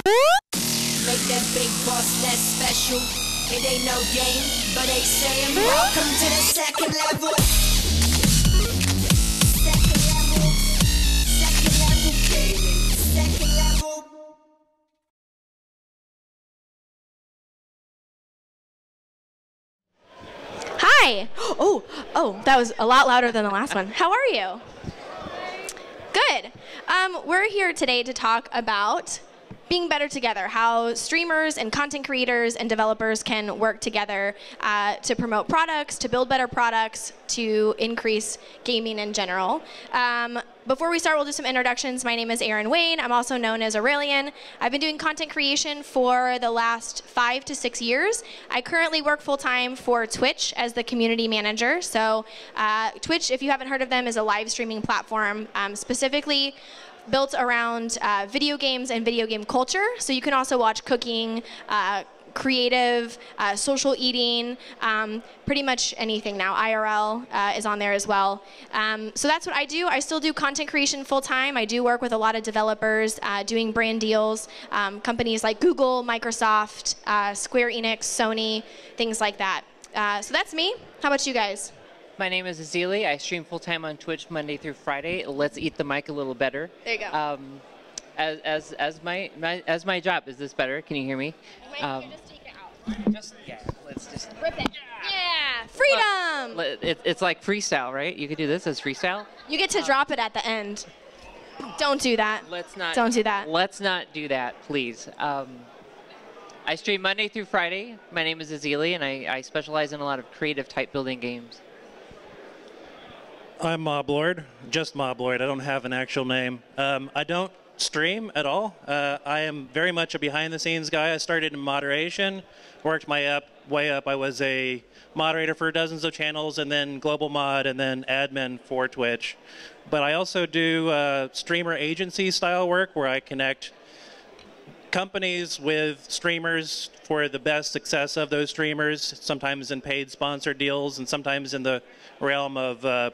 Make that big boss less special. It ain't no game, but they saying welcome to the second level. Second level. Second level gaming. Second level. Hi. Oh, that was a lot louder than the last one. How are you? Good. We're here today to talk about being better together, how streamers and content creators and developers can work together to promote products, to build better products, to increase gaming in general. Before we start, we'll do some introductions. My name is Erin Wayne. I'm also known as Aureylian. I've been doing content creation for the last 5 to 6 years. I currently work full-time for Twitch as the community manager. So Twitch, if you haven't heard of them, is a live streaming platform specifically built around video games and video game culture. So you can also watch cooking, creative, social eating, pretty much anything now. IRL is on there as well. So that's what I do. I still do content creation full time. I do work with a lot of developers doing brand deals, companies like Google, Microsoft, Square Enix, Sony, things like that. So that's me. How about you guys? My name is Ezilii. I stream full-time on Twitch Monday through Friday. Let's eat the mic a little better. There you go. As my job, is this better? Can you hear me? Just take it out. Let's just Rip it. Yeah, freedom! It's like freestyle, right? You could do this as freestyle. You get to drop it at the end. Don't do that. Let's not. Don't do that. Let's not do that, please. I stream Monday through Friday. My name is Ezilii, and I specialize in a lot of creative type building games. I'm Moblord, just Moblord. I don't have an actual name. I don't stream at all. I am very much a behind-the-scenes guy. I started in moderation, worked my way up. I was a moderator for dozens of channels, and then global mod, and then admin for Twitch. But I also do streamer agency style work where I connect companies with streamers for the best success of those streamers, sometimes in paid sponsored deals, and sometimes in the realm of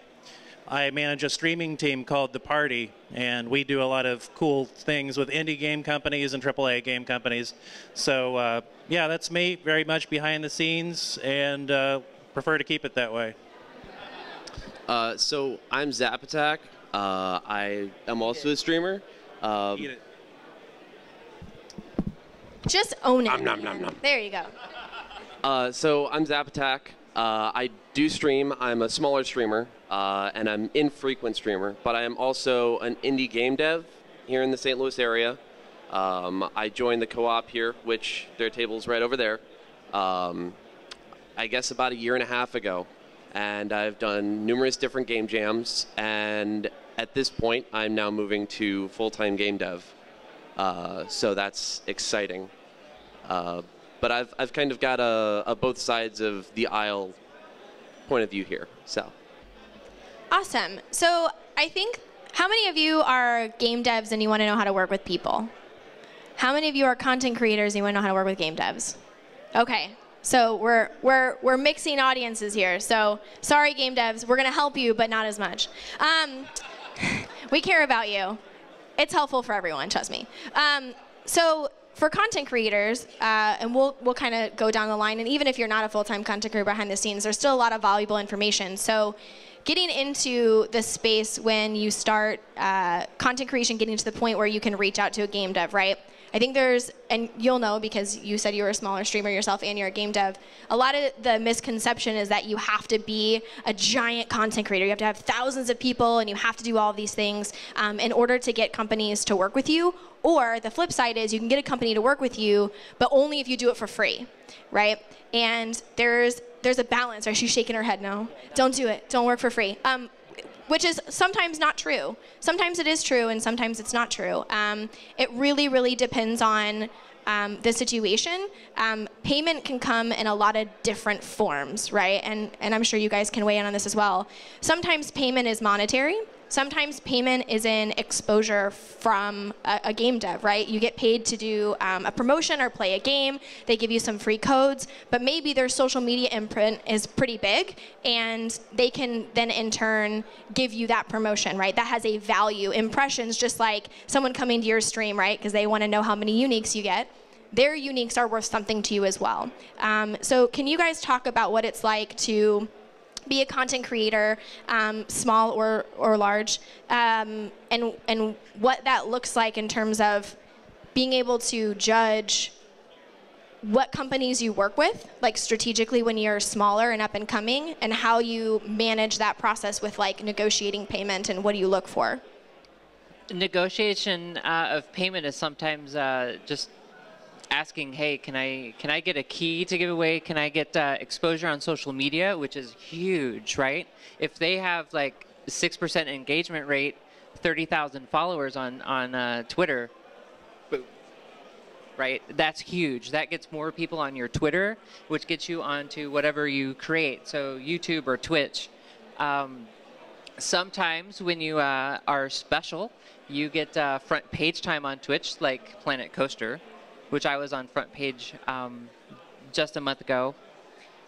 I manage a streaming team called The Party, and we do a lot of cool things with indie game companies and AAA game companies. So yeah, that's me, very much behind the scenes, and prefer to keep it that way. So I'm Zap Attack. I am also a streamer. Eat it. Just own it. Nom, nom, nom, nom. There you go. So I'm Zap Attack. I do stream. I'm a smaller streamer, and I'm infrequent streamer, but I am also an indie game dev here in the St. Louis area. I joined the co-op here, which their table's right over there, I guess about 1.5 years ago. And I've done numerous different game jams, and at this point, I'm now moving to full-time game dev. So that's exciting. But I've kind of got a both sides of the aisle point of view here. So Awesome. So I think, how many of you are game devs and you want to know how to work with people? How many of you are content creators and you want to know how to work with game devs? Okay. So we're mixing audiences here. So sorry, game devs, we're gonna help you, but not as much. We care about you. It's helpful for everyone, trust me. So for content creators, and we'll kind of go down the line, and even if you're not a full-time content creator behind the scenes, there's still a lot of valuable information. So getting into the space when you start content creation, getting to the point where you can reach out to a game dev, right? I think there's, and you'll know because you said you were a smaller streamer yourself and you're a game dev, a lot of the misconception is that you have to be a giant content creator. You have to have thousands of people and you have to do all of these things in order to get companies to work with you. Or the flip side is you can get a company to work with you, but only if you do it for free, right? And there's a balance. Right? She's shaking her head no. Don't do it. Don't work for free. Which is sometimes not true. Sometimes it is true, and sometimes it's not true. It really, really depends on the situation. Payment can come in a lot of different forms, right? And I'm sure you guys can weigh in on this as well. Sometimes payment is monetary. sometimes payment is in exposure from a game dev, right? You get paid to do a promotion or play a game. They give you some free codes, but maybe their social media imprint is pretty big, and they can then in turn give you that promotion, right? That has a value. Impressions, just like someone coming to your stream, right? Because they want to know how many uniques you get. Their uniques are worth something to you as well. So can you guys talk about what it's like to be a content creator, small or large, and what that looks like in terms of being able to judge what companies you work with, like strategically when you're smaller and up and coming, and how you manage that process with like negotiating payment and what do you look for? Negotiation of payment is sometimes just asking, hey, can I get a key to give away? Can I get exposure on social media, which is huge, right? If they have like 6% engagement rate, 30,000 followers on Twitter, boom, right? That's huge. That gets more people on your Twitter, which gets you onto whatever you create, so YouTube or Twitch. Sometimes when you are special, you get front page time on Twitch, like Planet Coaster, which I was on front page just a month ago.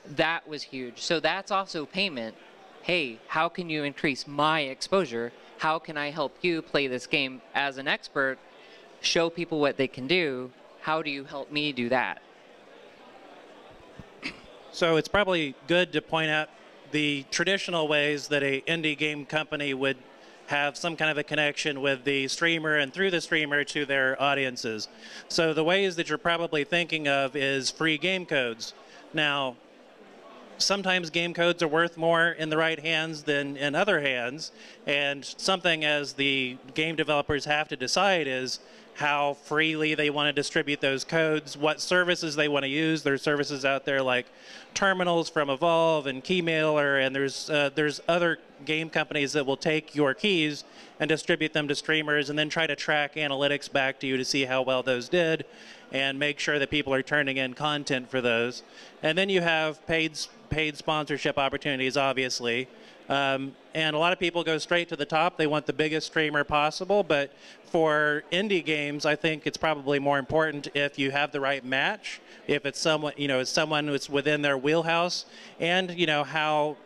That was huge. So that's also payment. Hey, how can you increase my exposure? How can I help you play this game as an expert, show people what they can do? How do you help me do that? So it's probably good to point out the traditional ways that a indie game company would have some kind of a connection with the streamer and through the streamer to their audiences. So the ways that you're probably thinking of is free game codes. Now, sometimes game codes are worth more in the right hands than in other hands, and something as the game developers have to decide is how freely they want to distribute those codes, what services they want to use. There's services out there like terminals from Evolve and Keymailer, and there's other game companies that will take your keys and distribute them to streamers and then try to track analytics back to you to see how well those did and make sure that people are turning in content for those. And then you have paid sponsorship opportunities, obviously. And a lot of people go straight to the top. They want the biggest streamer possible, but for indie games, I think it's probably more important if you have the right match, if it's someone, it's someone who's within their wheelhouse, and how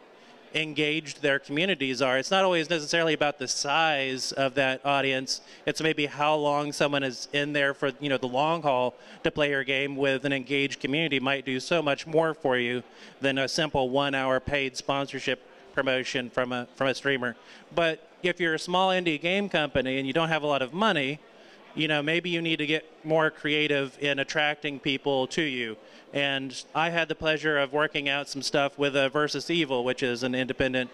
engaged their communities are. It's not always necessarily about the size of that audience. It's maybe how long someone is in there for the long haul to play your game. With an engaged community might do so much more for you than a simple 1-hour paid sponsorship promotion from a streamer. But if you're a small indie game company and you don't have a lot of money, maybe you need to get more creative in attracting people to you. And I had the pleasure of working out some stuff with Versus Evil, which is an independent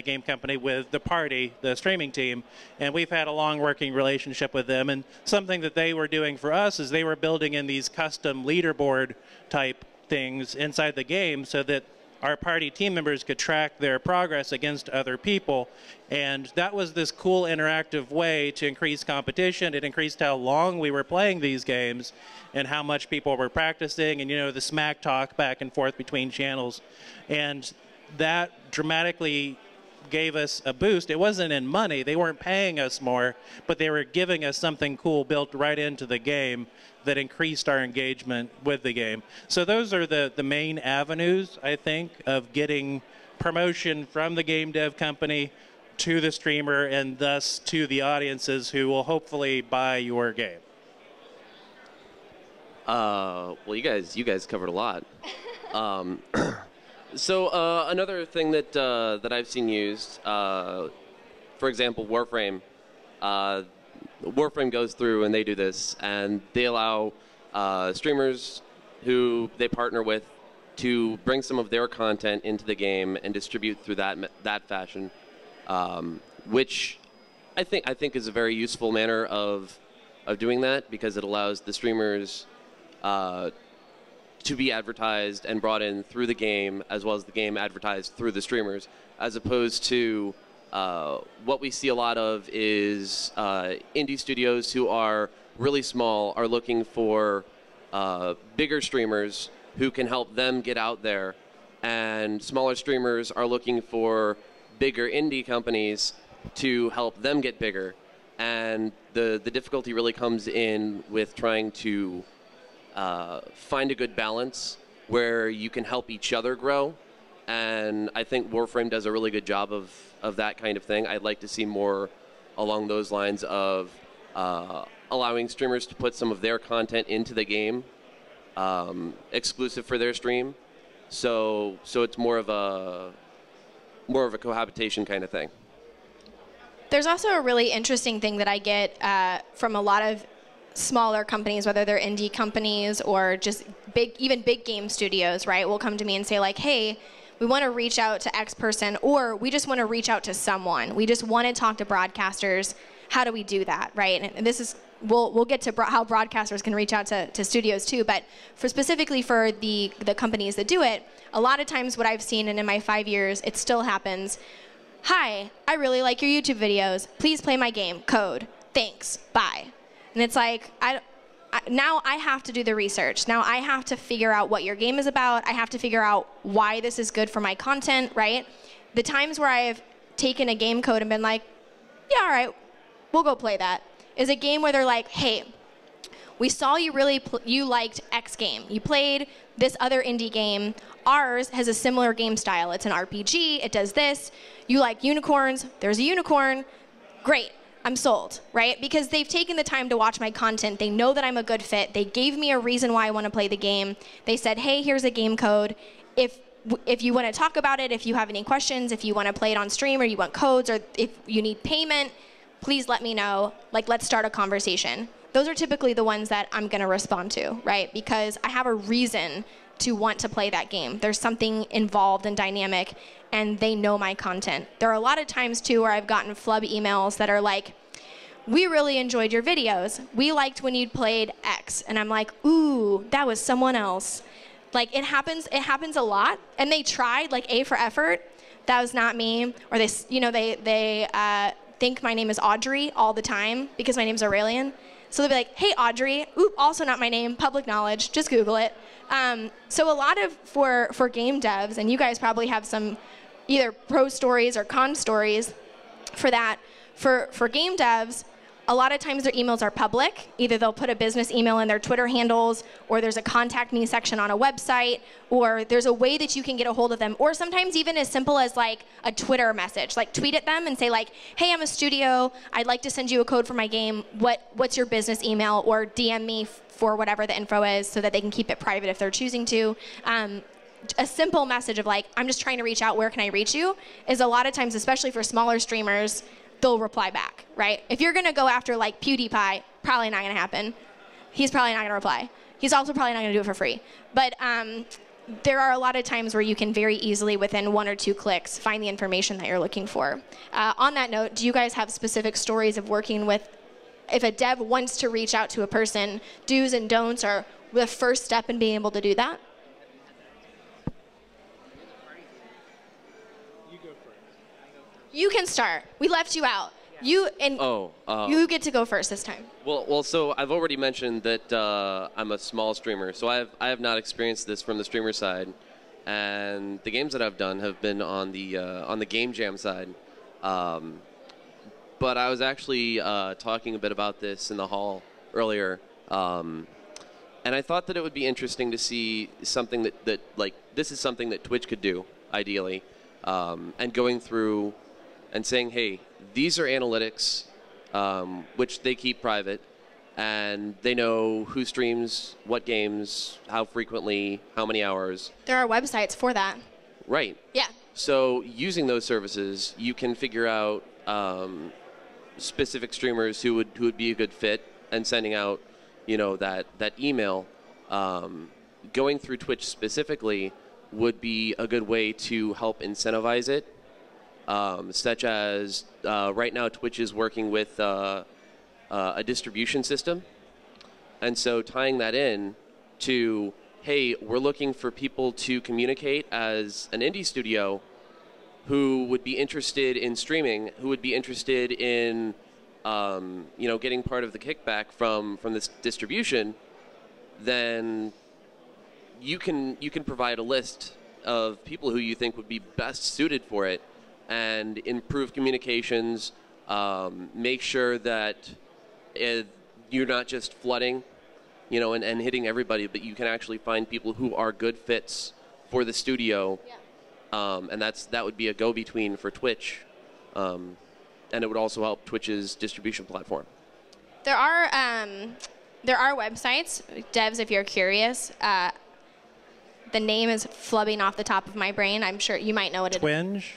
game company, with The Party, the streaming team. And we've had a long working relationship with them. And something that they were doing for us is they were building in these custom leaderboard type things inside the game so that our party team members could track their progress against other people. And that was this cool interactive way to increase competition. It increased how long we were playing these games and how much people were practicing, and the smack talk back and forth between channels. And that dramatically gave us a boost. It wasn't in money. They weren't paying us more, but they were giving us something cool built right into the game that increased our engagement with the game. So those are the main avenues, I think, of getting promotion from the game dev company to the streamer and thus to the audiences who will hopefully buy your game. Well, you guys covered a lot. So another thing that I've seen used, for example, Warframe. Warframe goes through and they do this, and they allow streamers who they partner with to bring some of their content into the game and distribute through that fashion, which I think is a very useful manner of doing that, because it allows the streamers to be advertised and brought in through the game, as well as the game advertised through the streamers, as opposed to what we see a lot of is indie studios who are really small are looking for bigger streamers who can help them get out there, and smaller streamers are looking for bigger indie companies to help them get bigger. And the difficulty really comes in with trying to find a good balance where you can help each other grow. And I think Warframe does a really good job of that kind of thing. I'd like to see more along those lines of allowing streamers to put some of their content into the game, exclusive for their stream. So it's more of a cohabitation kind of thing. There's also a really interesting thing that I get from a lot of smaller companies, whether they're indie companies or just even big game studios, right, will come to me and say like, hey, we want to reach out to X person, or we just want to reach out to someone. We just want to talk to broadcasters. How do we do that, right? And this is, we'll get to how broadcasters can reach out to studios too, but specifically for the companies that do it, a lot of times what I've seen, and in my 5 years, it still happens, hi, I really like your YouTube videos. Please play my game. Code. Thanks. Bye. And it's like, now I have to do the research. Now I have to figure out what your game is about. I have to figure out why this is good for my content, right? The times where I've taken a game code and been like, yeah, all right, we'll go play that, is a game where they're like, hey, we saw you you liked X game. You played this other indie game. Ours has a similar game style. It's an RPG. It does this. You like unicorns. There's a unicorn. Great. I'm sold, right? Because they've taken the time to watch my content. They know that I'm a good fit. They gave me a reason why I want to play the game. They said, hey, here's a game code. If you want to talk about it, if you have any questions, if you want to play it on stream or you want codes or if you need payment, please let me know. Like, let's start a conversation. Those are typically the ones that I'm going to respond to, right? Because I have a reason to want to play that game. There's something involved and dynamic, and they know my content. There are a lot of times, too, where I've gotten flub emails that are like, we really enjoyed your videos. We liked when you played X. And I'm like, ooh, that was someone else. Like, it happens a lot. And they tried, like, A for effort. That was not me. Or they think my name is Audrey all the time because my name's Aureylian. So they'll be like, hey, Audrey. Oop, also not my name. Public knowledge. Just Google it. So a lot of, for game devs, and you guys probably have some either pro stories or con stories for that. For game devs, a lot of times their emails are public. Either they'll put a business email in their Twitter handles, or there's a contact me section on a website, or there's a way that you can get a hold of them. Or sometimes even as simple as like a Twitter message, like tweet at them and say like, hey, I'm a studio. I'd like to send you a code for my game. What's your business email? Or DM me for whatever the info is so that they can keep it private if they're choosing to. A simple message of like, I'm just trying to reach out, where can I reach you? Is a lot of times, especially for smaller streamers, they'll reply back, right? If you're gonna go after like PewDiePie, probably not gonna happen. He's probably not gonna reply. He's also probably not gonna do it for free. But there are a lot of times where you can very easily, within 1 or 2 clicks, find the information that you're looking for. On that note, do you guys have specific stories of working with, if a dev wants to reach out to a person, do's and don'ts, or the first step in being able to do that? You can start. We left you out. You get to go first this time. Well, so I've already mentioned that I'm a small streamer, so I have not experienced this from the streamer side, and the games that I've done have been on the game jam side. But I was actually talking a bit about this in the hall earlier, and I thought that it would be interesting to see something that like this is something that Twitch could do ideally, and going through and saying, hey, these are analytics, which they keep private, and they know who streams, what games, how frequently, how many hours. There are websites for that. Right. Yeah. So using those services, you can figure out specific streamers who would be a good fit, and sending out, that email. Going through Twitch specifically would be a good way to help incentivize it. Such as right now Twitch is working with a distribution system, and so tying that in to, hey, we're looking for people to communicate as an indie studio who would be interested in streaming, who would be interested in getting part of the kickback from this distribution, then you can provide a list of people who you think would be best suited for it. and improve communications, make sure that you're not just flooding, you know, and hitting everybody, but you can actually find people who are good fits for the studio. Yeah. And that would be a go-between for Twitch. And it would also help Twitch's distribution platform. There are websites, devs, if you're curious. The name is flubbing off the top of my brain. I'm sure you might know what it is. Twinge?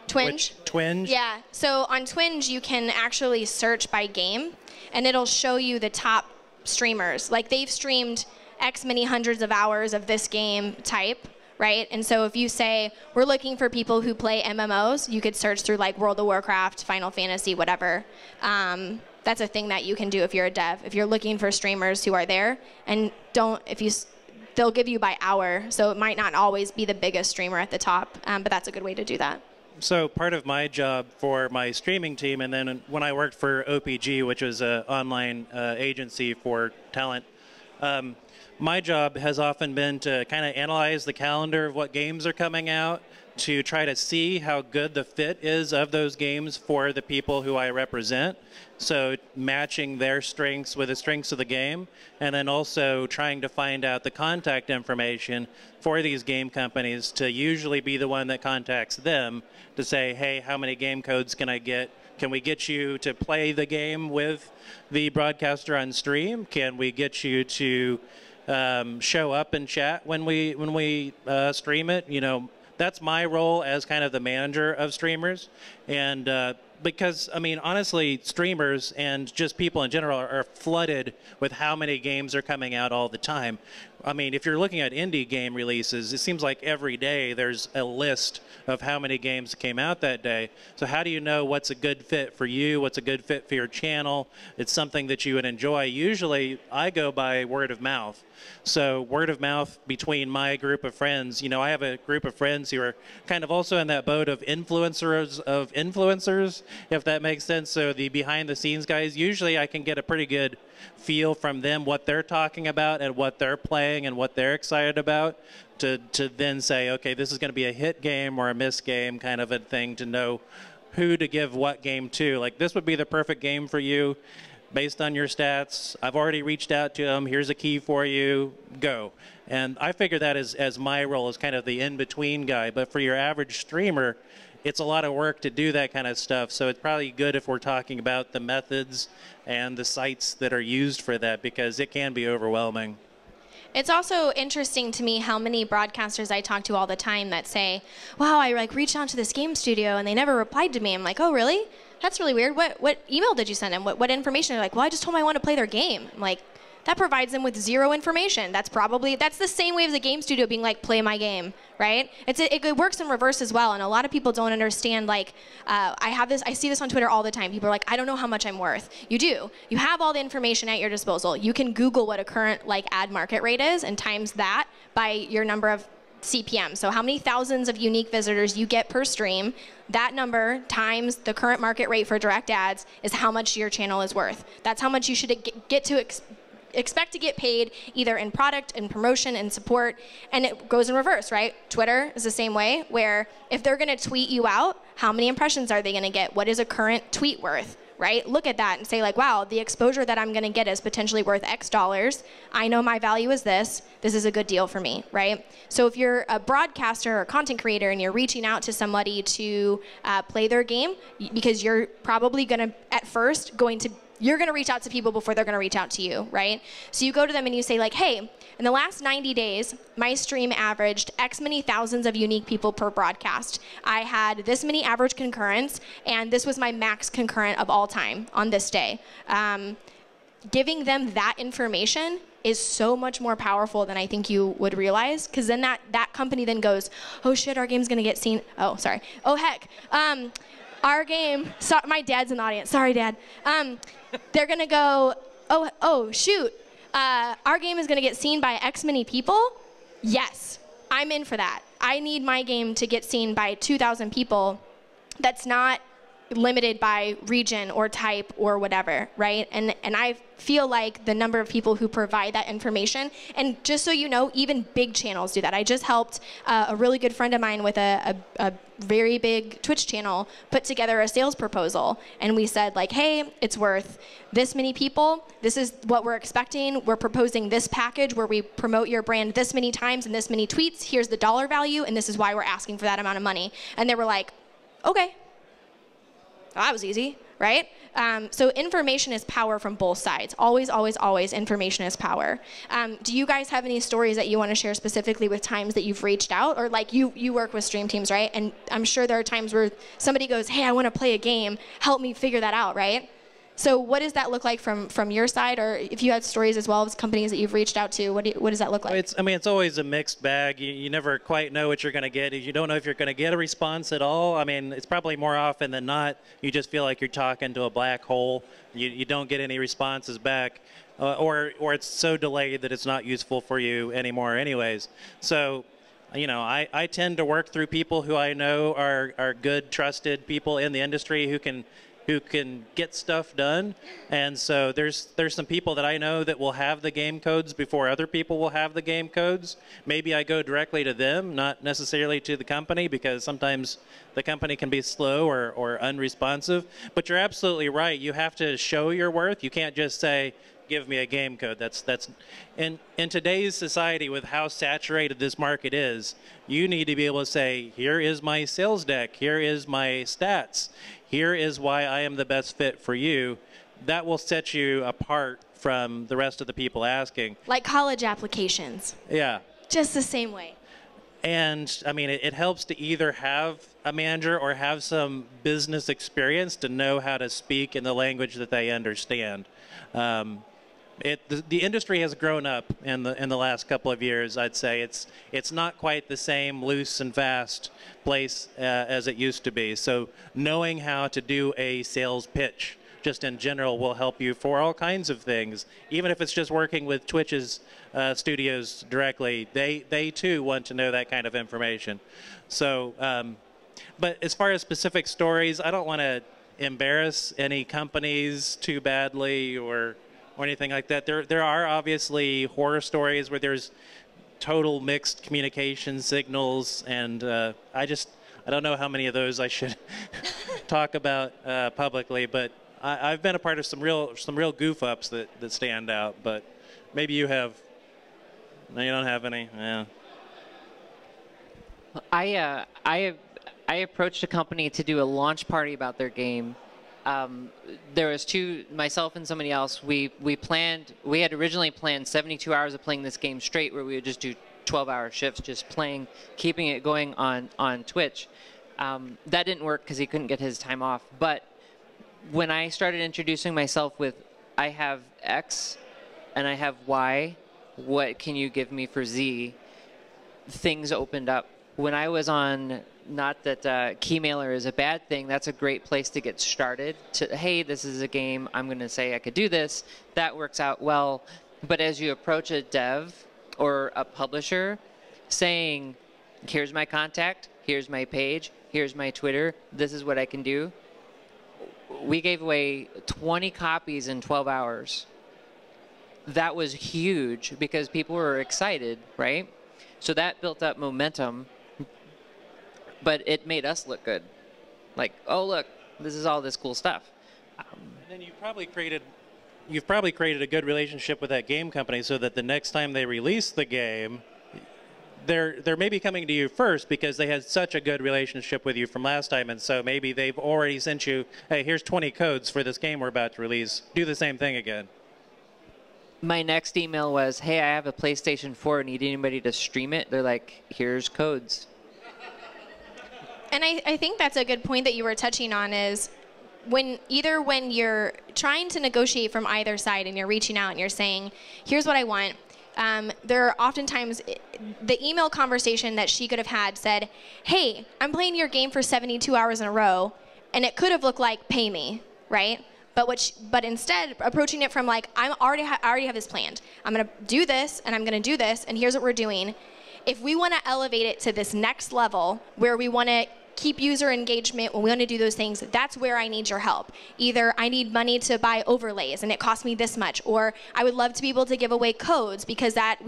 Twinge? Twinge? Yeah. So on Twinge, you can actually search by game, and it'll show you the top streamers. Like, they've streamed X many hundreds of hours of this game type, right? And so if you say, we're looking for people who play MMOs, you could search through, like, World of Warcraft, Final Fantasy, whatever. That's a thing that you can do if you're a dev. If you're looking for streamers who are there, and they'll give you by hour, so it might not always be the biggest streamer at the top, but that's a good way to do that. So part of my job for my streaming team, and then when I worked for OPG, which was an online agency for talent, my job has often been to kind of analyze the calendar of what games are coming out, to try to see how good the fit is of those games for the people who I represent. So matching their strengths with the strengths of the game, and then also trying to find out the contact information for these game companies to usually be the one that contacts them to say, hey, how many game codes can I get? Can we get you to play the game with the broadcaster on stream? Can we get you to show up and chat when we stream it? You know, that's my role as kind of the manager of streamers. And because, I mean, honestly, streamers and just people in general are flooded with how many games are coming out all the time. I mean, if you're looking at indie game releases, it seems like every day there's a list of how many games came out that day. So how do you know what's a good fit for you, what's a good fit for your channel? It's something that you would enjoy. Usually, I go by word of mouth. So word of mouth between my group of friends. You know, I have a group of friends who are kind of also in that boat of influencers, if that makes sense. So the behind-the-scenes guys, usually I can get a pretty good feel from them what they're talking about and what they're playing and what they're excited about to then say, okay, this is going to be a hit game or a miss game kind of a thing, to know who to give what game to. Like, this would be the perfect game for you based on your stats. I've already reached out to them. Here's a key for you. Go. And I figure that as my role as kind of the in-between guy. But for your average streamer, it's a lot of work to do that kind of stuff. So it's probably good if we're talking about the methods and the sites that are used for that, because it can be overwhelming. It's also interesting to me how many broadcasters I talk to all the time that say, wow, I reached out to this game studio and they never replied to me. I'm like, oh, really? That's really weird. What email did you send them? What information? They're like, well, I just told them I want to play their game. I'm like, that provides them with zero information. That's the same way as a game studio being like, play my game, right? It works in reverse as well, and a lot of people don't understand, like, I see this on Twitter all the time. People are like, I don't know how much I'm worth. You do. You have all the information at your disposal. You can Google what a current, like, ad market rate is and times that by your number of CPM. So how many thousands of unique visitors you get per stream, that number times the current market rate for direct ads is how much your channel is worth. That's how much you should expect to get paid, either in product and promotion and support. And it goes in reverse, right? Twitter is the same way, where if they're going to tweet you out, how many impressions are they going to get? What is a current tweet worth? Right? Look at that and say, like, wow, the exposure that I'm going to get is potentially worth X dollars. I know my value is this. This is a good deal for me, right? So if you're a broadcaster or content creator and you're reaching out to somebody to play their game, because you're probably going to, at first, you're going to reach out to people before they're going to reach out to you, right? So you go to them and you say, like, hey, in the last 90 days, my stream averaged X many thousands of unique people per broadcast. I had this many average concurrents, and this was my max concurrent of all time on this day. Giving them that information is so much more powerful than I think you would realize, because then that company then goes, oh shit, our game's going to get seen. Oh, sorry. Oh, heck. Our game, my dad's in the audience. Sorry, Dad. They're going to go, oh, shoot. Our game is going to get seen by X many people? Yes, I'm in for that. I need my game to get seen by 2,000 people. That's not limited by region or type or whatever, right? And I feel like the number of people who provide that information, and just so you know, even big channels do that. I just helped a really good friend of mine with a very big Twitch channel put together a sales proposal, and we said like, hey, it's worth this many people, this is what we're expecting, we're proposing this package where we promote your brand this many times and this many tweets, here's the dollar value, and this is why we're asking for that amount of money. And they were like, okay, well, that was easy, right? So information is power from both sides. Always, always, always, information is power. Do you guys have any stories that you want to share specifically with times that you've reached out? Or like you work with stream teams, right? And I'm sure there are times where somebody goes, hey, I want to play a game. Help me figure that out, right? So what does that look like from your side? Or if you had stories as well as companies that you've reached out to, what does that look like? It's always a mixed bag. You never quite know what you're going to get. You don't know if you're going to get a response at all. I mean, it's probably more often than not, you just feel like you're talking to a black hole. You don't get any responses back. Or it's so delayed that it's not useful for you anymore anyways. So, I tend to work through people who I know are good, trusted people in the industry who can get stuff done. And so there's some people that I know that will have the game codes before other people will have the game codes. Maybe I go directly to them, not necessarily to the company, because sometimes the company can be slow or unresponsive. But you're absolutely right. You have to show your worth. You can't just say, give me a game code. That's in today's society, with how saturated this market is, you need to be able to say, here is my sales deck, here is my stats, here is why I am the best fit for you. That will set you apart from the rest of the people asking. Like college applications. Yeah. Just the same way. And I mean, it helps to either have a manager or have some business experience to know how to speak in the language that they understand. The industry has grown up in the last couple of years. I'd say it's not quite the same loose and fast place as it used to be. So knowing how to do a sales pitch just in general will help you for all kinds of things. Even if it's just working with Twitch's studios directly, they too want to know that kind of information. So, but as far as specific stories, I don't want to embarrass any companies too badly or anything like that. There are obviously horror stories where there's total mixed communication signals, and I don't know how many of those I should talk about publicly, but I've been a part of some real goof ups that stand out. But maybe you have. No, you don't have any. Yeah. I approached a company to do a launch party about their game. There was myself and somebody else. We had originally planned 72 hours of playing this game straight, where we would just do 12-hour shifts, just playing, keeping it going on Twitch. That didn't work because he couldn't get his time off. But when I started introducing myself with, I have X and I have Y, what can you give me for Z? Things opened up. When I was on, not that Keymailer is a bad thing, that's a great place to get started. Hey, this is a game, I'm going to say I could do this. That works out well. But as you approach a dev or a publisher saying, here's my contact, here's my page, here's my Twitter, this is what I can do. We gave away 20 copies in 12 hours. That was huge because people were excited, right? So that built up momentum. But it made us look good. Like, oh, look, this is all this cool stuff. And then you've probably created a good relationship with that game company so that the next time they release the game, they're maybe coming to you first because they had such a good relationship with you from last time, and so maybe they've already sent you, hey, here's 20 codes for this game we're about to release. Do the same thing again. My next email was, hey, I have a PlayStation 4. Need anybody to stream it? They're like, here's codes. And I think that's a good point that you were touching on is when you're trying to negotiate from either side and you're reaching out and you're saying, here's what I want. There are oftentimes the email conversation that she could have had said, hey, I'm playing your game for 72 hours in a row, and it could have looked like pay me, right? But instead, approaching it from like, I already have this planned. I'm going to do this, and I'm going to do this, and here's what we're doing. If we want to elevate it to this next level where we want to keep user engagement, when we want to do those things, that's where I need your help. Either I need money to buy overlays and it costs me this much, or I would love to be able to give away codes because that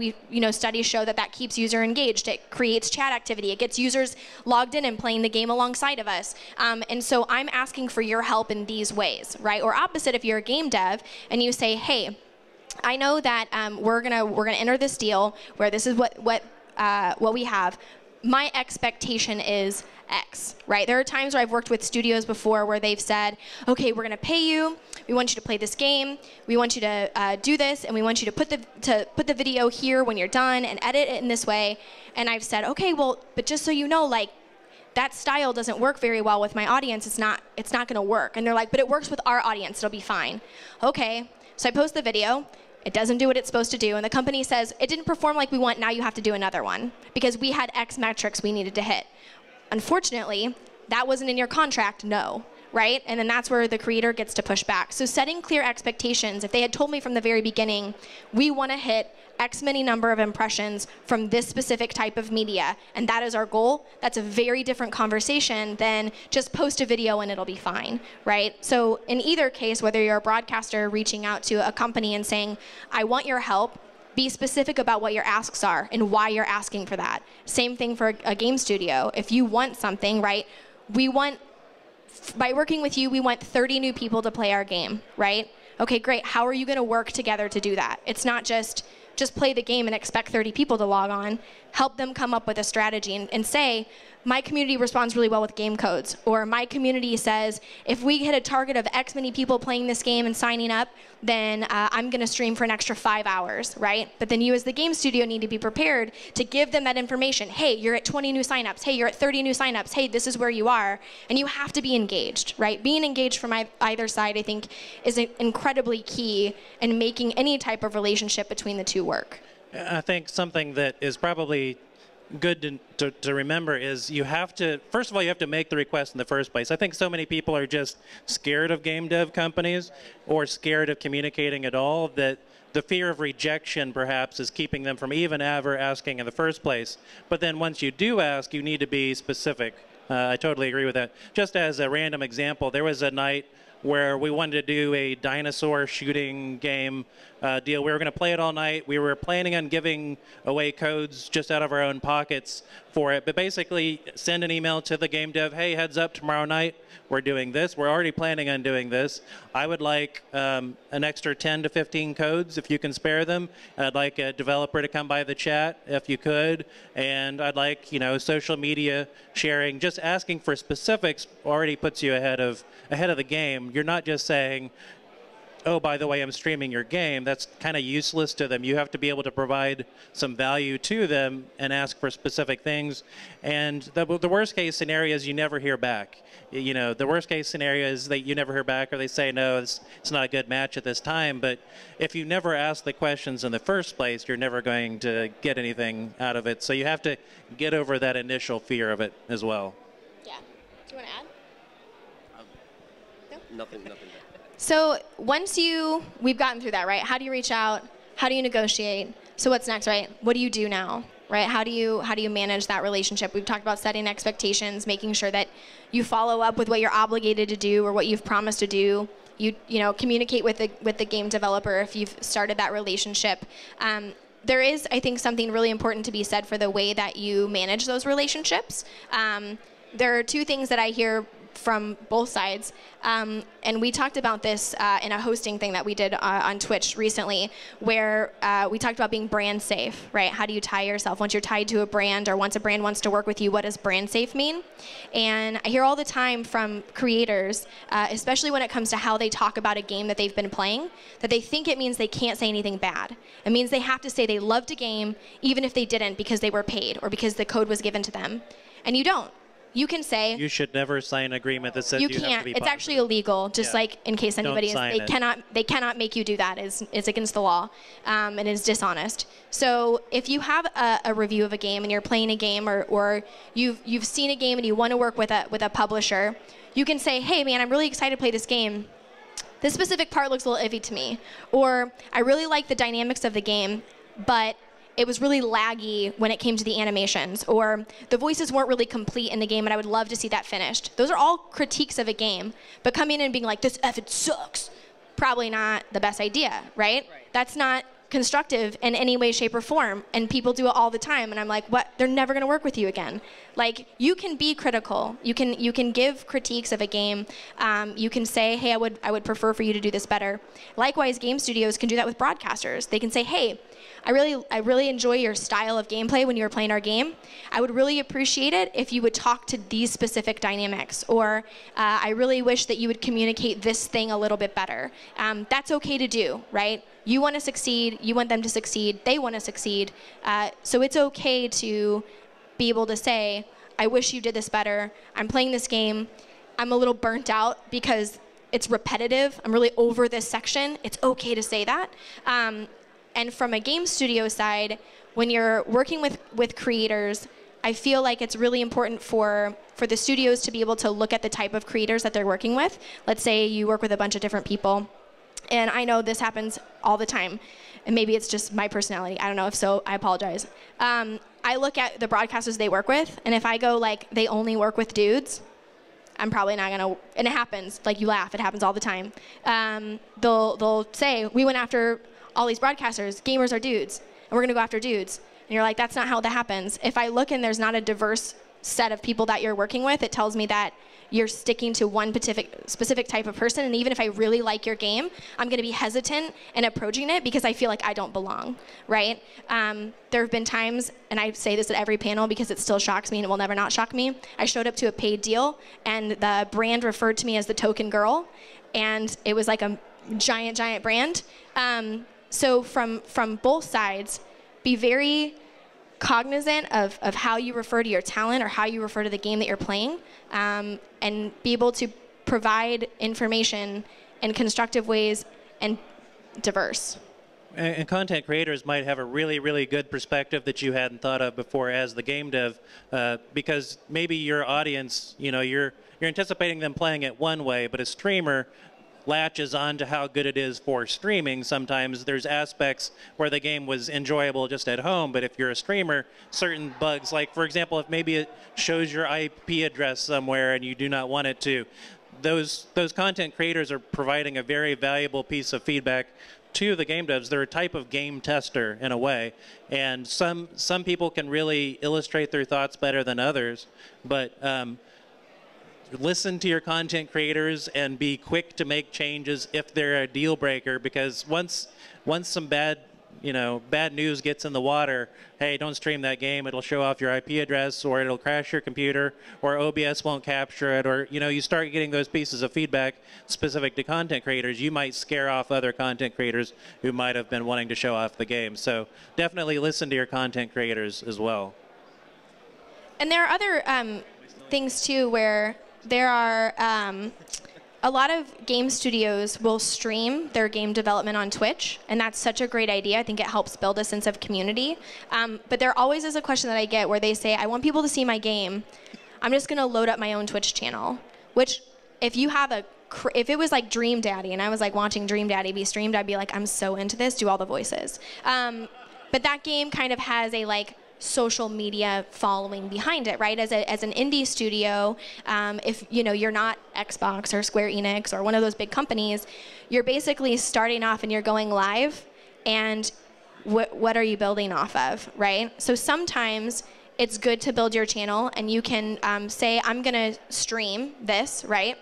studies show that keeps user engaged. It creates chat activity. It gets users logged in and playing the game alongside of us. And so I'm asking for your help in these ways, right? Or opposite, if you're a game dev and you say, hey, I know that we're gonna enter this deal where this is what we have. My expectation is X, right? There are times where I've worked with studios before where they've said, okay, we're going to pay you. We want you to play this game. We want you to do this, and we want you to put the video here when you're done and edit it in this way. And I've said, okay, well, but just so you know, like, that style doesn't work very well with my audience. It's not going to work. And they're like, but it works with our audience. It'll be fine. Okay, so I post the video. It doesn't do what it's supposed to do, and the company says, it didn't perform like we want, now you have to do another one, because we had X metrics we needed to hit. Unfortunately, that wasn't in your contract, no, right? And then that's where the creator gets to push back. So setting clear expectations, if they had told me from the very beginning, we want to hit X many number of impressions from this specific type of media, and that is our goal, that's a very different conversation than just post a video and it'll be fine, right? So in either case, whether you're a broadcaster reaching out to a company and saying, I want your help, be specific about what your asks are and why you're asking for that. Same thing for a game studio. If you want something, right, by working with you, we want 30 new people to play our game, right? Okay, great, how are you gonna work together to do that? It's not just play the game and expect 30 people to log on. Help them come up with a strategy and say, my community responds really well with game codes. Or my community says, if we hit a target of X many people playing this game and signing up, then I'm going to stream for an extra 5 hours, right? But then you as the game studio need to be prepared to give them that information. Hey, you're at 20 new signups. Hey, you're at 30 new signups. Hey, this is where you are. And you have to be engaged, right? Being engaged from either side, I think, is incredibly key in making any type of relationship between the two work. I think something that is probably good to remember is you have to, first of all, you have to make the request in the first place. I think so many people are just scared of game dev companies or scared of communicating at all that the fear of rejection perhaps is keeping them from even ever asking in the first place. But then once you do ask, you need to be specific. I totally agree with that. Just as a random example, there was a night where we wanted to do a dinosaur shooting game deal. We were going to play it all night. We were planning on giving away codes just out of our own pockets for it. But basically, send an email to the game dev, hey, heads up, tomorrow night we're doing this. We're already planning on doing this. I would like an extra 10 to 15 codes if you can spare them. I'd like a developer to come by the chat if you could. And I'd like, social media sharing. Just asking for specifics already puts you ahead of the game. You're not just saying, oh, by the way, I'm streaming your game. That's kind of useless to them. You have to be able to provide some value to them and ask for specific things. And the worst case scenario is you never hear back. The worst case scenario is that you never hear back or they say, no, it's not a good match at this time. But if you never ask the questions in the first place, you're never going to get anything out of it. So you have to get over that initial fear of it as well. Yeah. Do you want to add? Nothing. So once we've gotten through that, right? How do you reach out? How do you negotiate? So what's next, right? What do you do now, right? How do you manage that relationship? We've talked about setting expectations, making sure that you follow up with what you're obligated to do or what you've promised to do. You communicate with the game developer if you've started that relationship. There is, I think, something really important to be said for the way that you manage those relationships. There are two things that I hear from both sides. And we talked about this in a hosting thing that we did on Twitch recently, where we talked about being brand safe, right? How do you tie yourself? Once you're tied to a brand or once a brand wants to work with you, what does brand safe mean? And I hear all the time from creators, especially when it comes to how they talk about a game that they've been playing, that they think it means they can't say anything bad. It means they have to say they loved a game even if they didn't because they were paid or because the code was given to them. And you don't. You can say you should never sign an agreement that says you have to be positive. It's actually illegal. Just like in case anybody they cannot make you do that. It's against the law, and is dishonest. So if you have a review of a game and you're playing a game, or you've seen a game and you want to work with a publisher, you can say, hey man, I'm really excited to play this game. This specific part looks a little iffy to me, or I really like the dynamics of the game, but it was really laggy when it came to the animations, or the voices weren't really complete in the game and I would love to see that finished. Those are all critiques of a game, but coming in and being like, this effing sucks, probably not the best idea, right? That's not constructive in any way, shape, or form, and people do it all the time, and I'm like, what? They're never gonna work with you again. Like, you can be critical. You can give critiques of a game. You can say, hey, I would prefer for you to do this better. Likewise, game studios can do that with broadcasters. They can say, hey, I really enjoy your style of gameplay when you were playing our game. I would really appreciate it if you would talk to these specific dynamics, or I really wish that you would communicate this thing a little bit better. That's okay to do, right? You want to succeed, you want them to succeed, they want to succeed. So it's okay to be able to say, I wish you did this better. I'm playing this game. I'm a little burnt out because it's repetitive. I'm really over this section. It's okay to say that. And from a game studio side, when you're working with creators, I feel like it's really important for the studios to be able to look at the type of creators that they're working with. Let's say you work with a bunch of different people. And I know this happens all the time. And maybe it's just my personality. I don't know. If so, I apologize. I look at the broadcasters they work with, and if I go like, they only work with dudes, I'm probably not gonna, and it happens, like you laugh, it happens all the time. They'll say, we went after all these broadcasters, gamers are dudes, and we're gonna go after dudes. And you're like, that's not how that happens. If I look and there's not a diverse set of people that you're working with, it tells me that you're sticking to one specific type of person, and even if I really like your game, I'm gonna be hesitant in approaching it because I feel like I don't belong, right? There have been times, and I say this at every panel because it still shocks me and it will never not shock me, I showed up to a paid deal and the brand referred to me as the token girl, and it was like a giant brand. So from both sides, be very cognizant of how you refer to your talent or how you refer to the game that you're playing, and be able to provide information in constructive ways and diverse. And content creators might have a really, really good perspective that you hadn't thought of before as the game dev, because maybe your audience, you're anticipating them playing it one way, but a streamer latches on to how good it is for streaming. Sometimes there's aspects where the game was enjoyable just at home, but if you're a streamer, certain bugs, like for example, if maybe it shows your IP address somewhere and you do not want it to, those content creators are providing a very valuable piece of feedback to the game devs. They're a type of game tester in a way, and some people can really illustrate their thoughts better than others, but listen to your content creators and be quick to make changes if they're a deal breaker, because once some bad news gets in the water, hey, don't stream that game, it'll show off your IP address, or it'll crash your computer, or OBS won't capture it, or you start getting those pieces of feedback specific to content creators, you might scare off other content creators who might have been wanting to show off the game. So definitely listen to your content creators as well. And there are other things too where there are a lot of game studios will stream their game development on Twitch, and that's such a great idea. I think it helps build a sense of community. But there always is a question that I get where they say, I want people to see my game. I'm just going to load up my own Twitch channel, which if it was like Dream Daddy and I was like watching Dream Daddy be streamed, I'd be like, I'm so into this, do all the voices. But that game kind of has a like social media following behind it, right? As an indie studio, if you're not Xbox or Square Enix or one of those big companies, you're basically starting off and you're going live, and what are you building off of, right? So sometimes it's good to build your channel and you can say, I'm gonna stream this, right?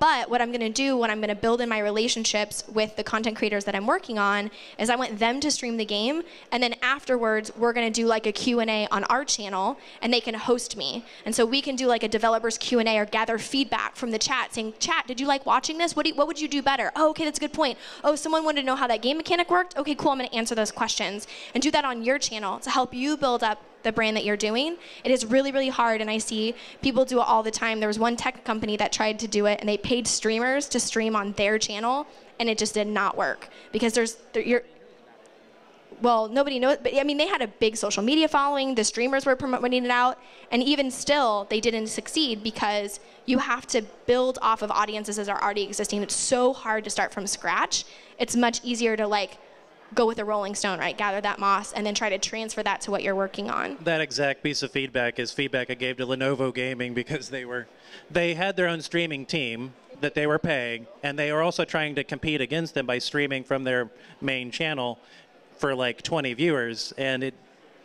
But what I'm going to do when I'm going to build in my relationships with the content creators that I'm working on is I want them to stream the game, and then afterwards we're going to do like a Q&A on our channel, and they can host me. And so we can do like a developer's Q&A or gather feedback from the chat saying, chat, did you like watching this? What would you do better? Oh, okay, that's a good point. Oh, someone wanted to know how that game mechanic worked? Okay, cool, I'm going to answer those questions. And do that on your channel to help you build up the brand that you're doing. It is really, really hard, and I see people do it all the time. There was one tech company that tried to do it, and they paid streamers to stream on their channel, and it just did not work because well, nobody knows, but I mean, they had a big social media following, the streamers were promoting it out, and even still, they didn't succeed because you have to build off of audiences that are already existing. It's so hard to start from scratch. It's much easier to like go with a rolling stone, right? Gather that moss and then try to transfer that to what you're working on. That exact piece of feedback is feedback I gave to Lenovo Gaming, because they had their own streaming team that they were paying, and they were also trying to compete against them by streaming from their main channel for like 20 viewers, and it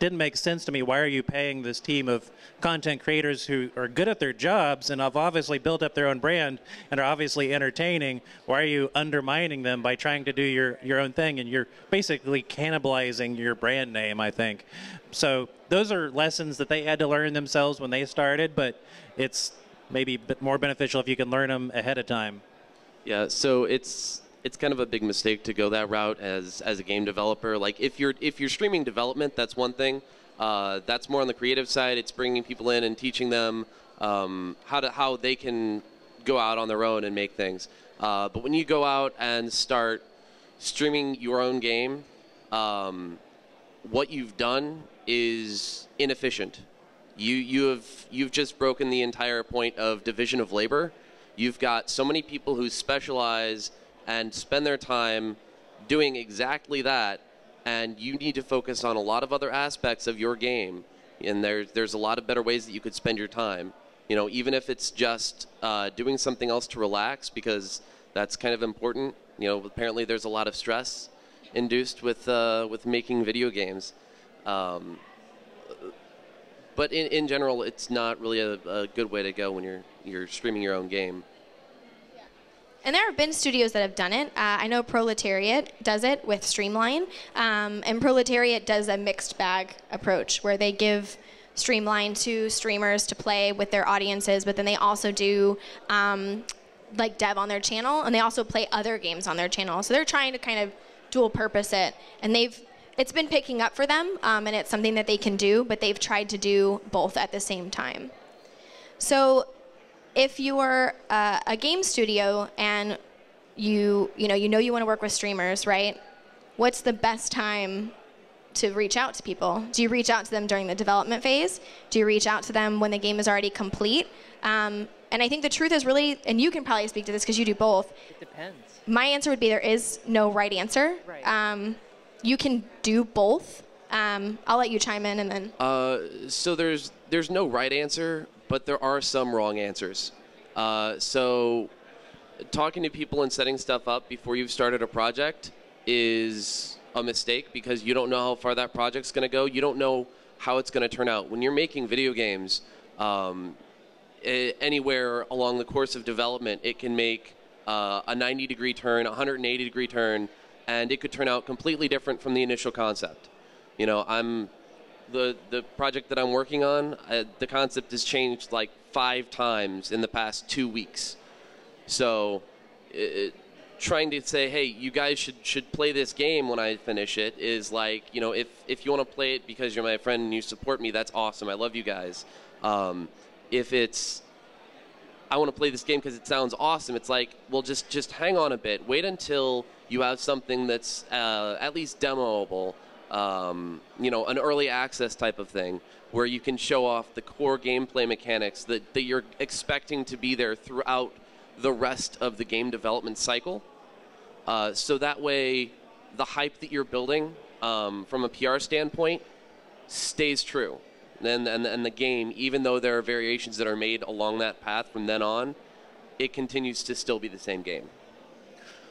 didn't make sense to me. Why are you paying this team of content creators who are good at their jobs and have obviously built up their own brand and are obviously entertaining? Why are you undermining them by trying to do your own thing? And you're basically cannibalizing your brand name, I think. So those are lessons that they had to learn themselves when they started, but it's maybe a bit more beneficial if you can learn them ahead of time. Yeah, so it's kind of a big mistake to go that route as a game developer. Like if you're streaming development, that's one thing. That's more on the creative side. It's bringing people in and teaching them how they can go out on their own and make things. But when you go out and start streaming your own game, what you've done is inefficient. You've just broken the entire point of division of labor. You've got so many people who specialize and spend their time doing exactly that, and you need to focus on a lot of other aspects of your game. And there's a lot of better ways that you could spend your time. You know, even if it's just doing something else to relax, because that's kind of important. You know, apparently there's a lot of stress induced with making video games. But in general, it's not really a good way to go when you're streaming your own game. And there have been studios that have done it. I know Proletariat does it with Streamline. And Proletariat does a mixed bag approach where they give Streamline to streamers to play with their audiences, but then they also do like dev on their channel, and they also play other games on their channel. So they're trying to kind of dual purpose it. And it's been picking up for them, and it's something that they can do, but they've tried to do both at the same time. So if you're a game studio and you know you want to work with streamers, right? What's the best time to reach out to people? Do you reach out to them during the development phase? Do you reach out to them when the game is already complete? And I think the truth is really, and you can probably speak to this because you do both. It depends. My answer would be there is no right answer. Right. You can do both. I'll let you chime in and then. So there's no right answer, but there are some wrong answers. So talking to people and setting stuff up before you've started a project is a mistake, because you don't know how far that project's going to go. You don't know how it's going to turn out. When you're making video games, anywhere along the course of development, it can make a 90-degree turn, a 180-degree turn, and it could turn out completely different from the initial concept. You know, the project that I'm working on, the concept has changed like 5 times in the past 2 weeks. So trying to say, hey, you guys should play this game when I finish it is like, you know, if you want to play it because you're my friend and you support me, that's awesome. I love you guys. If it's, I want to play this game because it sounds awesome, it's like, well, just hang on a bit. Wait until you have something that's at least demoable. You know, an early access type of thing where you can show off the core gameplay mechanics that you're expecting to be there throughout the rest of the game development cycle. So that way, the hype that you're building from a PR standpoint stays true. And the game, even though there are variations that are made along that path from then on, it continues to still be the same game.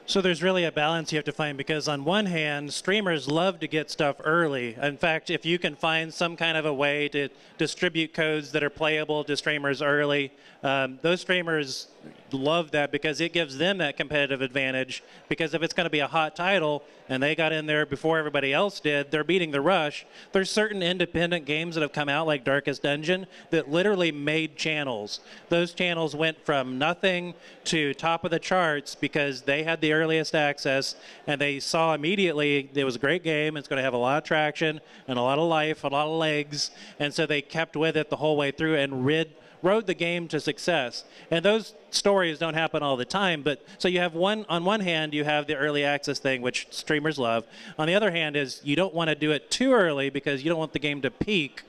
So there's really a balance you have to find, because on one hand, streamers love to get stuff early. In fact, if you can find some kind of a way to distribute codes that are playable to streamers early, those streamers love that because it gives them that competitive advantage. Because if it's going to be a hot title and they got in there before everybody else did, they're beating the rush. There's certain independent games that have come out, like Darkest Dungeon, that literally made channels. Those channels went from nothing to top of the charts because they had the earliest access, and they saw immediately it was a great game. It's going to have a lot of traction and a lot of life, a lot of legs, and so they kept with it the whole way through and rode the game to success. And those stories don't happen all the time, but so you have on one hand, you have the early access thing, which streamers love. On the other hand is you don't want to do it too early because you don't want the game to peak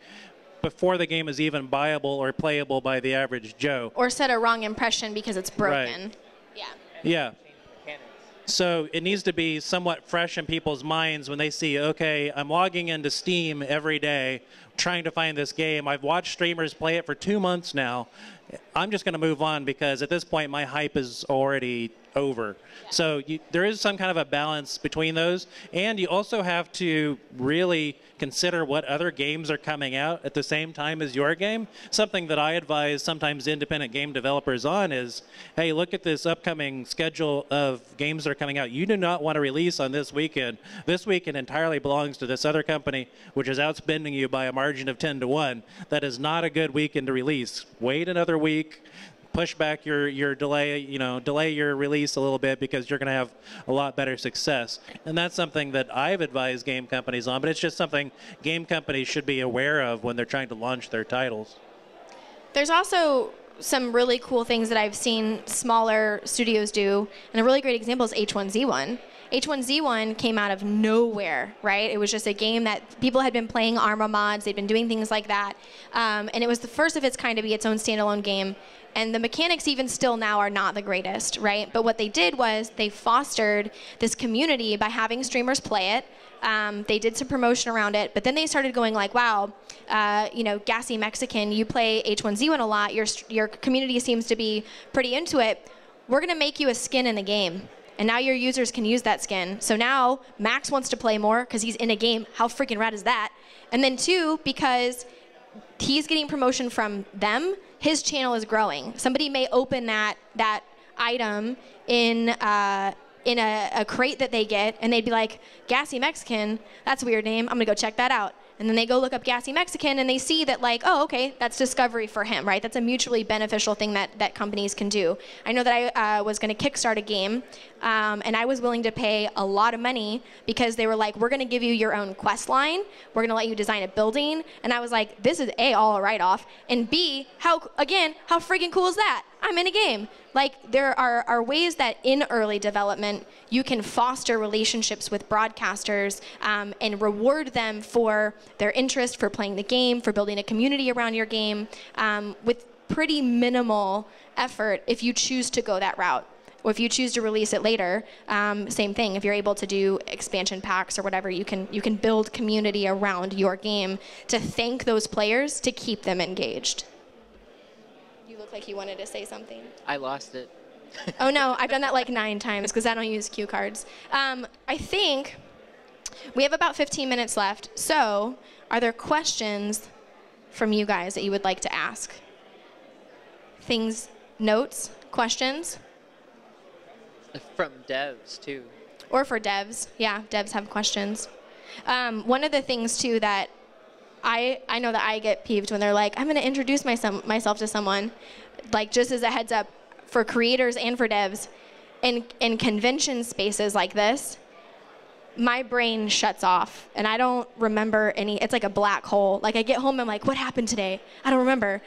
before the game is even buyable or playable by the average Joe. Or set a wrong impression because it's broken. Right. Yeah. So it needs to be somewhat fresh in people's minds when they see, okay, I'm logging into Steam every day trying to find this game. I've watched streamers play it for 2 months now. I'm just going to move on because at this point my hype is already over. So there is some kind of a balance between those. And you also have to really consider what other games are coming out at the same time as your game. Something that I advise sometimes independent game developers on is, hey, look at this upcoming schedule of games that are coming out. You do not want to release on this weekend. This weekend entirely belongs to this other company, which is outspending you by a margin of 10 to 1. That is not a good weekend to release. Wait another week. Push back your delay, delay your release a little bit because you're going to have a lot better success. And that's something that I've advised game companies on, but it's just something game companies should be aware of when they're trying to launch their titles. There's also some really cool things that I've seen smaller studios do, and a really great example is H1Z1. H1Z1 came out of nowhere, right? It was just a game that people had been playing Arma mods, they'd been doing things like that, and it was the first of its kind to be its own standalone game. And the mechanics even still now are not the greatest, right? But what they did was they fostered this community by having streamers play it. They did some promotion around it, but then they started going like, wow, Gassy Mexican, you play H1Z1 a lot, your community seems to be pretty into it. We're gonna make you a skin in the game. And now your users can use that skin. So now Max wants to play more because he's in a game. How freaking rad is that? And then two, because he's getting promotion from them, his channel is growing. Somebody may open that item in a crate that they get, and they'd be like, Gassy Mexican, that's a weird name. I'm gonna go check that out. And then they go look up Gassy Mexican, and they see that like, oh, okay, that's discovery for him, right? That's a mutually beneficial thing that companies can do. I know that I was gonna kickstart a game, and I was willing to pay a lot of money because they were like, we're gonna give you your own quest line, we're gonna let you design a building, and I was like, this is A, all a write-off, and B, how freaking cool is that? I'm in a game. Like, there are ways that in early development you can foster relationships with broadcasters and reward them for their interest, for playing the game, for building a community around your game with pretty minimal effort if you choose to go that route. Or if you choose to release it later, same thing. If you're able to do expansion packs or whatever, you can build community around your game to thank those players to keep them engaged. Like you wanted to say something. I lost it. Oh no, I've done that like 9 times because I don't use cue cards. I think we have about 15 minutes left. So are there questions from you guys that you would like to ask? Things, notes, questions? From devs too. Or for devs. Yeah, devs have questions. One of the things too that I know that I get peeved when they're like, I'm going to introduce myself to someone, like just as a heads up for creators and for devs, in convention spaces like this, my brain shuts off and I don't remember it's like a black hole. Like I get home and I'm like, what happened today? I don't remember.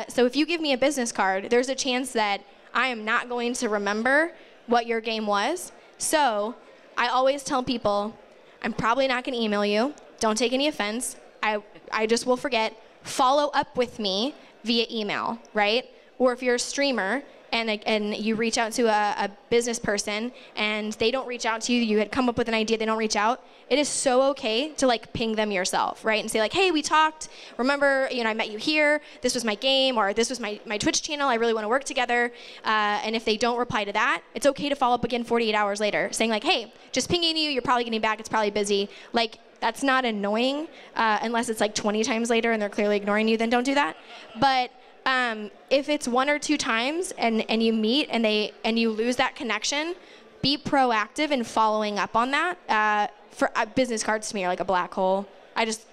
So if you give me a business card, there's a chance that I am not going to remember what your game was. So I always tell people, I'm probably not going to email you. Don't take any offense. I just will forget. Follow up with me via email, right? Or if you're a streamer and you reach out to a business person and they don't reach out to you, you had come up with an idea, they don't reach out, it is so okay to like ping them yourself, right? And say like, hey, we talked, remember, I met you here, this was my game, or this was my Twitch channel, I really want to work together. And if they don't reply to that, it's okay to follow up again 48 hours later, saying like, hey, just pinging you, you're probably getting back, it's probably busy. Like, that's not annoying unless it's like 20 times later and they're clearly ignoring you, then don't do that. But if it's 1 or 2 times and you meet and you lose that connection, be proactive in following up on that. For business cards to me are like a black hole. I just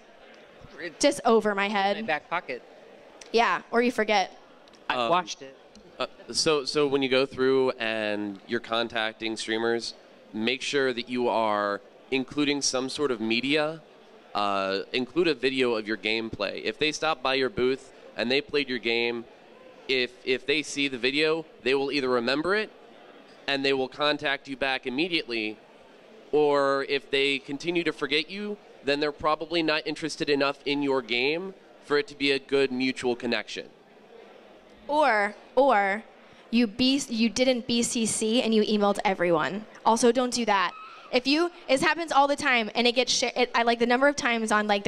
over my head. In my back pocket. Yeah, or you forget. I watched it. So when you go through and you're contacting streamers, make sure that you are including some sort of media. Include a video of your gameplay. If they stop by your booth and they played your game, if they see the video, they will either remember it and they will contact you back immediately, or if they continue to forget you, then they're probably not interested enough in your game for it to be a good mutual connection. Or you didn't BCC and you emailed everyone. Also, don't do that. It happens all the time, and it gets shared. I like the number of times on like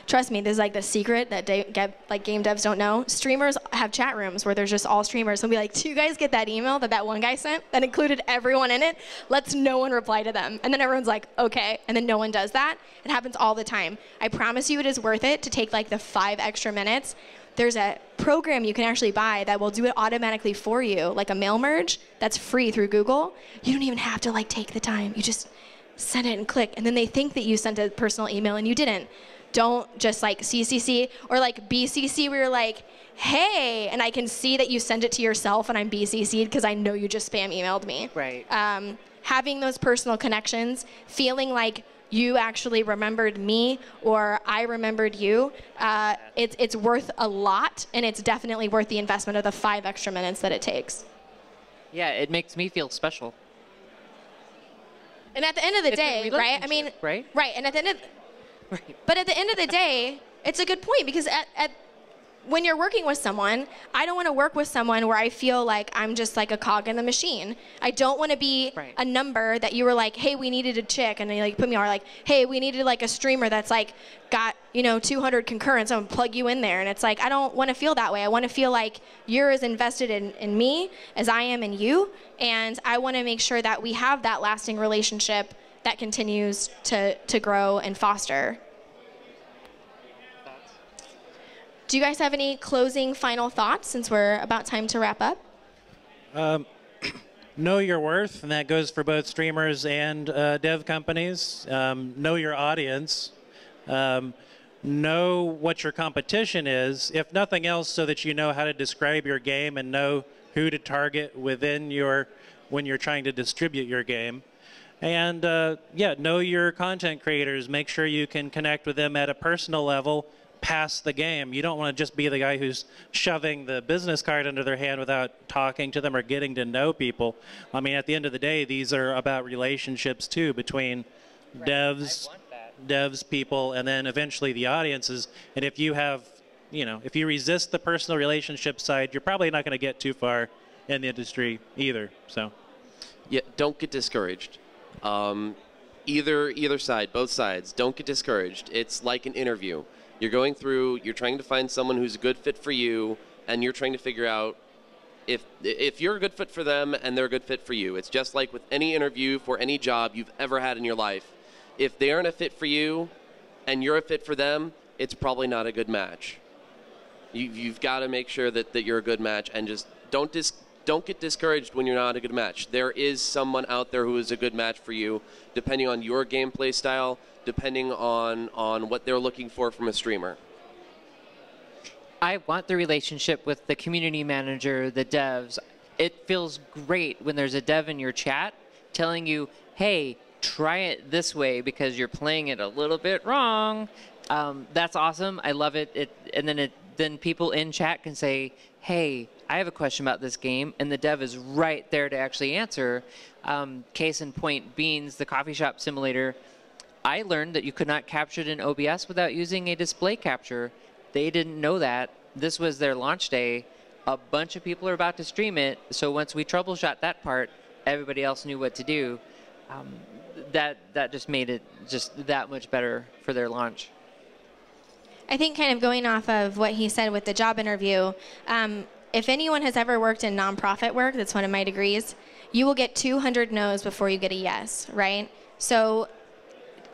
trust me, this is like the secret that game devs don't know. Streamers have chat rooms where there's just all streamers. So we'll be like, do you guys get that email that one guy sent that included everyone in it? Let's no one reply to them. And then everyone's like, okay. And then no one does that. It happens all the time. I promise you it is worth it to take like the 5 extra minutes. There's a program you can actually buy that will do it automatically for you, like a mail merge that's free through Google. You don't even have to like take the time. You just send it and click, and then they think that you sent a personal email and you didn't. Don't just like CCC or like BCC where you're like, hey, and I can see that you sent it to yourself and I'm BCC'd because I know you just spam emailed me. Right. Having those personal connections, feeling like you actually remembered me or I remembered you, it's worth a lot, and it's definitely worth the investment of the 5 extra minutes that it takes. Yeah, it makes me feel special. And at the end of the day, right? I mean, right? Right. And at the end of, but at the end of the day, it's a good point because when you're working with someone, I don't want to work with someone where I feel like I'm just like a cog in the machine. I don't want to be a number that you were like, hey, we needed a chick, and they like put me on like, hey, we needed like a streamer that's like got 200 concurrents. I'm gonna plug you in there, and it's like I don't want to feel that way. I want to feel like you're as invested in me as I am in you, and I want to make sure that we have that lasting relationship that continues to grow and foster. Do you guys have any closing final thoughts since we're about time to wrap up? Know your worth, and that goes for both streamers and dev companies. Know your audience. Know what your competition is, if nothing else, so that you know how to describe your game and know who to target when you're trying to distribute your game. And yeah, know your content creators. Make sure you can connect with them at a personal level past the game. You don't want to just be the guy who's shoving the business card under their hand without talking to them or getting to know people. I mean, at the end of the day, these are about relationships too, between devs, people, and then eventually the audiences. And if you have, if you resist the personal relationship side, you're probably not going to get too far in the industry either. So, yeah, don't get discouraged. Either side, both sides, don't get discouraged. It's like an interview. You're going through, you're trying to find someone who's a good fit for you, and you're trying to figure out if you're a good fit for them and they're a good fit for you. It's just like with any interview for any job you've ever had in your life. If they aren't a fit for you and you're a fit for them, it's probably not a good match. You've got to make sure that you're a good match, and just don't get discouraged when you're not a good match. There is someone out there who is a good match for you, depending on your gameplay style, depending on what they're looking for from a streamer. I want the relationship with the community manager, the devs. It feels great when there's a dev in your chat telling you, hey, try it this way because you're playing it a little bit wrong. That's awesome. I love it. Then people in chat can say, hey, I have a question about this game, and the dev is right there to actually answer. Case in point, Beans, the coffee shop simulator. I learned that you could not capture it in OBS without using a display capture. They didn't know that. This was their launch day. A bunch of people are about to stream it, so once we troubleshot that part, everybody else knew what to do. That just made it just that much better for their launch. I think kind of going off of what he said with the job interview, if anyone has ever worked in nonprofit work, that's one of my degrees, you will get 200 no's before you get a yes, right? So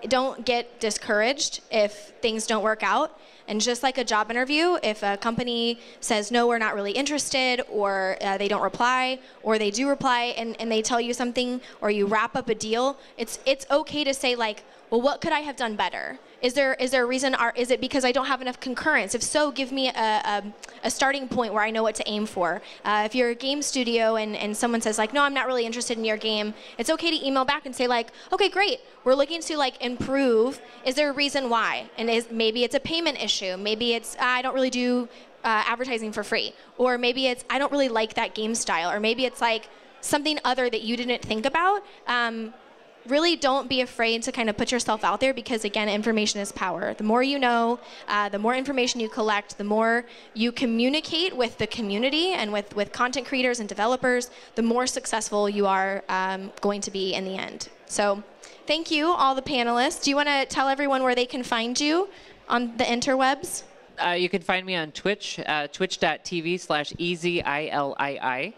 don't get discouraged if things don't work out. And just like a job interview, if a company says, no, we're not really interested, or they don't reply, or they do reply and they tell you something, or you wrap up a deal, it's okay to say like, well, what could I have done better? Is there a reason, or is it because I don't have enough concurrence? If so, give me a starting point where I know what to aim for. If you're a game studio and someone says like, no, I'm not really interested in your game, it's okay to email back and say like, okay, great, we're looking to like improve. Is there a reason why? And maybe it's a payment issue. Maybe it's I don't really do advertising for free. Or maybe it's I don't really like that game style. Or maybe it's like something other that you didn't think about. really don't be afraid to kind of put yourself out there because, again, information is power. The more you know, the more information you collect, the more you communicate with the community and with content creators and developers, the more successful you are going to be in the end. So thank you, all the panelists. Do you want to tell everyone where they can find you on the interwebs? You can find me on Twitch, twitch.tv/EZILII.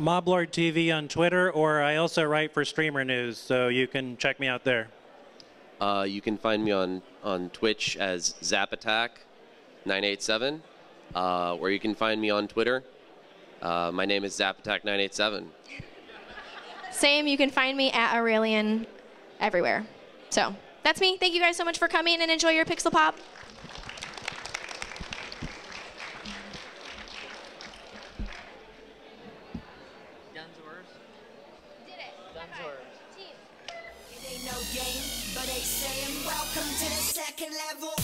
Moblord TV on Twitter, or I also write for Streamer News, so you can check me out there. You can find me on Twitch as ZapAttack987, or you can find me on Twitter. My name is ZapAttack987. Same, you can find me at Aureylian everywhere. So that's me. Thank you guys so much for coming, and enjoy your PixelPop. It ain't no game, but they saying welcome to the second level.